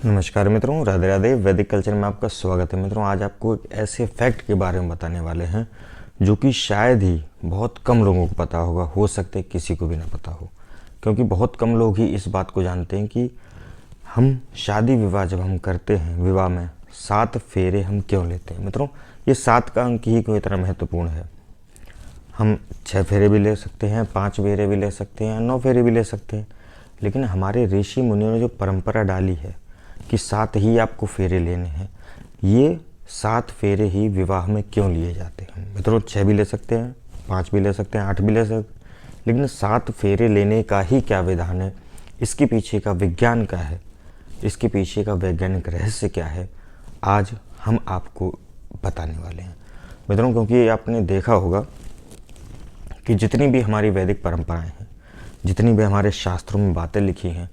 नमस्कार मित्रों, राधे राधे। वैदिक कल्चर में आपका स्वागत है। मित्रों, आज आपको एक ऐसे फैक्ट के बारे में बताने वाले हैं जो कि शायद ही बहुत कम लोगों को पता होगा, हो सकता है किसी को भी ना पता हो, क्योंकि बहुत कम लोग ही इस बात को जानते हैं कि हम शादी विवाह जब हम करते हैं, विवाह में 7 फेरे हम क्यों लेते हैं। मित्रों, ये 7 का अंक ही कोई इतना महत्वपूर्ण है। हम 6 फेरे भी ले सकते हैं, 5 फेरे भी ले सकते हैं, 9 फेरे भी ले सकते हैं, लेकिन हमारे ऋषि मुनियों ने जो परंपरा डाली है कि 7 ही आपको फेरे लेने हैं, ये 7 फेरे ही विवाह में क्यों लिए जाते हैं। मित्रों, 6 भी ले सकते हैं, 5 भी ले सकते हैं, 8 भी ले सकते हैं, लेकिन 7 फेरे लेने का ही क्या विधान है, इसके पीछे का विज्ञान क्या है, इसके पीछे का वैज्ञानिक रहस्य क्या है, आज हम आपको बताने वाले हैं। मित्रों, क्योंकि आपने देखा होगा कि जितनी भी हमारी वैदिक परंपराएं हैं, जितनी भी हमारे शास्त्रों में बातें लिखी हैं,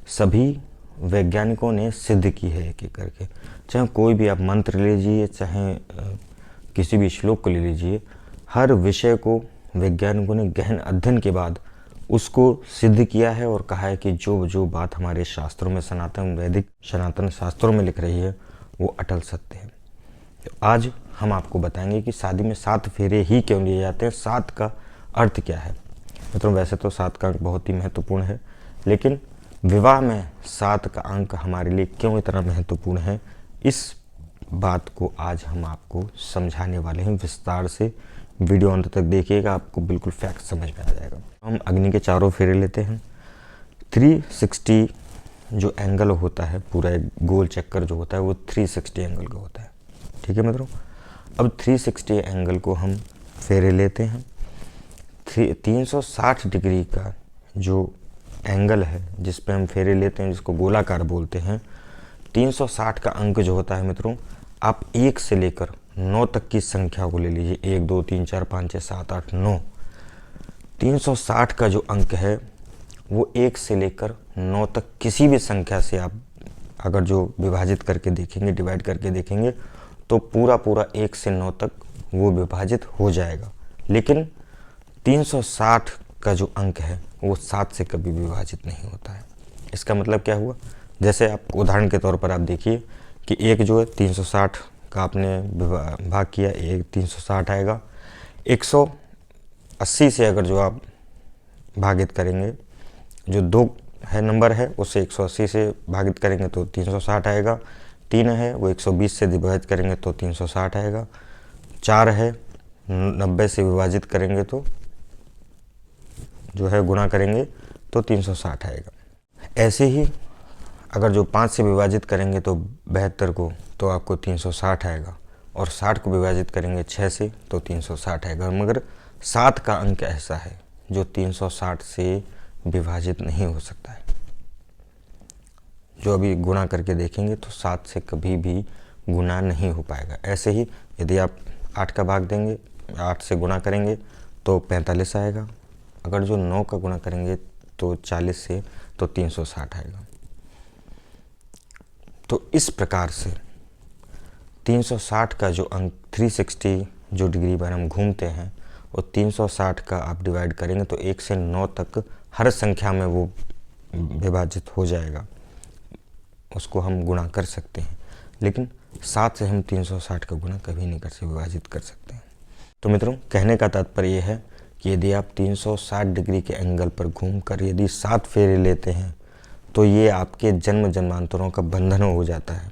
सभी वैज्ञानिकों ने सिद्ध की है एक एक करके। चाहे कोई भी आप मंत्र ले लीजिए, चाहे किसी भी श्लोक को ले लीजिए, हर विषय को वैज्ञानिकों ने गहन अध्ययन के बाद उसको सिद्ध किया है और कहा है कि जो जो बात हमारे शास्त्रों में, सनातन शास्त्रों में लिख रही है, वो अटल सत्य है। तो आज हम आपको बताएंगे कि शादी में 7 फेरे ही क्यों लिए जाते हैं, 7 का अर्थ क्या है। मित्रों, वैसे तो 7 का अंक बहुत ही महत्वपूर्ण है, लेकिन विवाह में 7 का अंक हमारे लिए क्यों इतना महत्वपूर्ण है, इस बात को आज हम आपको समझाने वाले हैं विस्तार से। वीडियो अंत तक देखिएगा, आपको बिल्कुल फैक्ट समझ में आ जाएगा। हम अग्नि के चारों फेरे लेते हैं। 360 जो एंगल होता है, पूरा एक गोल चक्कर जो होता है, वो 360 एंगल का होता है। ठीक है मित्रों, अब 360 एंगल को हम फेरे लेते हैं। 360 डिग्री का जो एंगल है जिस पे हम फेरे लेते हैं, जिसको गोलाकार बोलते हैं, 360 का अंक जो होता है मित्रों, आप 1 से लेकर 9 तक की संख्या को ले लीजिए। 1 2 3 4 5 6 7 8 9। 360 का जो अंक है वो 1 से लेकर 9 तक किसी भी संख्या से आप अगर जो विभाजित करके देखेंगे, डिवाइड करके देखेंगे, तो पूरा 1 से 9 तक वो विभाजित हो जाएगा। लेकिन 360 का जो अंक है वो 7 से कभी विभाजित नहीं होता है। इसका मतलब क्या हुआ, जैसे आप उदाहरण के तौर पर आप देखिए कि एक जो है 360 का आपने भाग किया, एक 360 आएगा। 180 से अगर जो आप भागित करेंगे, जो 2 है नंबर है, उससे 180 से भागित करेंगे तो 360 आएगा। 3 है वो 120 से विभाजित करेंगे तो 360 आएगा। 4 है 90 से विभाजित करेंगे तो जो है गुणा करेंगे तो 360 आएगा। ऐसे ही अगर जो 5 से विभाजित करेंगे तो 72 को, तो आपको 360 आएगा, और 60 को विभाजित करेंगे 6 से तो 360 आएगा। मगर 7 का अंक ऐसा है जो 360 से विभाजित नहीं हो सकता है। जो अभी गुणा करके देखेंगे तो 7 से कभी भी गुणा नहीं हो पाएगा। ऐसे ही यदि आप 8 का भाग देंगे, 8 से गुणा करेंगे तो 45 आएगा। अगर जो 9 का गुणा करेंगे तो 40 से तो 360 आएगा। तो इस प्रकार से 360 का जो अंक 360 जो डिग्री पर हम घूमते हैं, और 360 का आप डिवाइड करेंगे तो 1 से 9 तक हर संख्या में वो विभाजित हो जाएगा, उसको हम गुणा कर सकते हैं। लेकिन 7 से हम 360 का गुणा कभी नहीं कर सकते, विभाजित कर सकते हैं। तो मित्रों, कहने का तात्पर्य यह है कि यदि आप 360 डिग्री के एंगल पर घूमकर यदि 7 फेरे लेते हैं तो ये आपके जन्म जन्मांतरों का बंधन हो जाता है,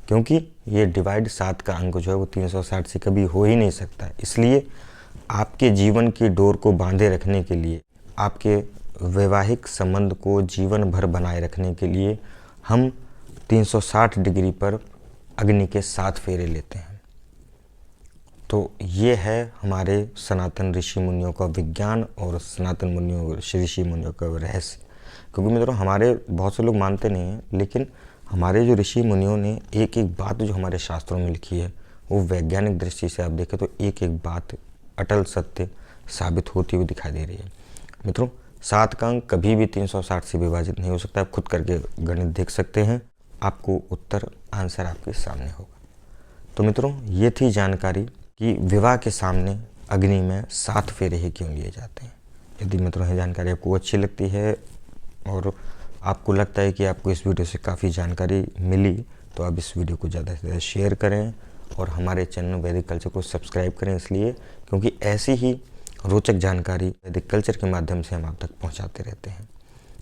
क्योंकि ये डिवाइड 7 का अंक जो है वो 360 से कभी हो ही नहीं सकता है। इसलिए आपके जीवन की डोर को बांधे रखने के लिए, आपके वैवाहिक संबंध को जीवन भर बनाए रखने के लिए हम 360 डिग्री पर अग्नि के 7 फेरे लेते हैं। तो ये है हमारे सनातन ऋषि मुनियों का विज्ञान और सनातन मुनियों, ऋषि मुनियों का रहस्य। क्योंकि मित्रों, हमारे बहुत से लोग मानते नहीं हैं, लेकिन हमारे जो ऋषि मुनियों ने एक एक बात जो हमारे शास्त्रों में लिखी है, वो वैज्ञानिक दृष्टि से आप देखें तो एक एक बात अटल सत्य साबित होती हुई दिखाई दे रही है। मित्रों, 7 का अंक कभी भी 360 से विभाजित नहीं हो सकता। आप खुद करके गणित देख सकते हैं, आपको उत्तर आंसर आपके सामने होगा। तो मित्रों, ये थी जानकारी कि विवाह के सामने अग्नि में 7 फेरे ही क्यों लिए जाते हैं। यदि मित्रों ये जानकारी आपको अच्छी लगती है और आपको लगता है कि आपको इस वीडियो से काफ़ी जानकारी मिली तो आप इस वीडियो को ज़्यादा से ज़्यादा शेयर करें और हमारे चैनल वैदिक कल्चर को सब्सक्राइब करें, इसलिए क्योंकि ऐसी ही रोचक जानकारी वैदिक कल्चर के माध्यम से हम आप तक पहुंचाते रहते हैं।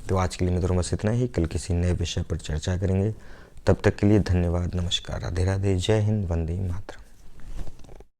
तो आज के लिए मित्रों बस इतना ही, कल किसी नए विषय पर चर्चा करेंगे। तब तक के लिए धन्यवाद, नमस्कार, राधे राधे, जय हिंद, वंदे मातरम।